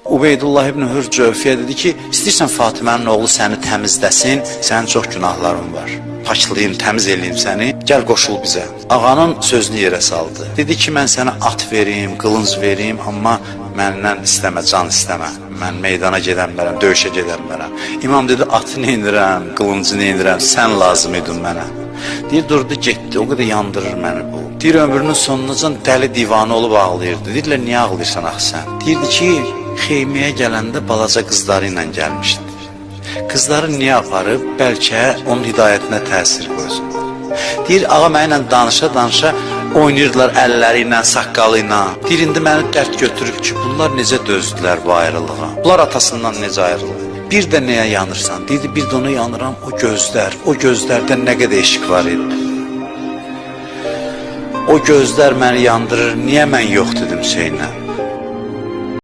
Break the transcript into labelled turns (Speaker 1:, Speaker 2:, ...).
Speaker 1: Ubeydullah ibn Hür Cövfiyə dedi ki, istəyirsən Fatimənin oğlu səni təmizləsin, sənin çox günahların var. Paklayayım, təmiz eləyim səni, gəl qoşul bizə. Ağanın sözünü yerə saldı. Dedi ki, mən sənə at verim, qılınc verim, amma məndən istəmə, can istəmə. Mən meydana gedən bərəm, döyüşə gedən bərəm. İmam dedi, atı neynirəm, qılıncı neynirəm, sən lazım idin mənə. Deyir, durdu, getdi, o qədər yandırır məni bu. Deyir, ömrünün sonunacan dəli divanı olub ağlayırdı. Deyirlər, niyə ağlayırsan axı sən? Deyirdi ki, xeyməyə gələndə balaca qızları ilə gəlmişdi. Qızları niyə aparıb? Bəlkə onun hidayətinə təsir qoysun. Deyir, ağa mənlə danışa-danışa oynayırdılar əlləri ilə, saqqalı ilə. Deyir, indi məni dərd götürüb ki, bunlar necə dözdülər bu ayrılığa? Bunlar atasından necə ayrılır? Bir də nəyə yanırsan? Deyir, bir də ona yanıram, o gözlər. O gözlərdə nə qədər eşq var idi. O gözlər məni yandırır, niyə mən yox dedim Hüseynə?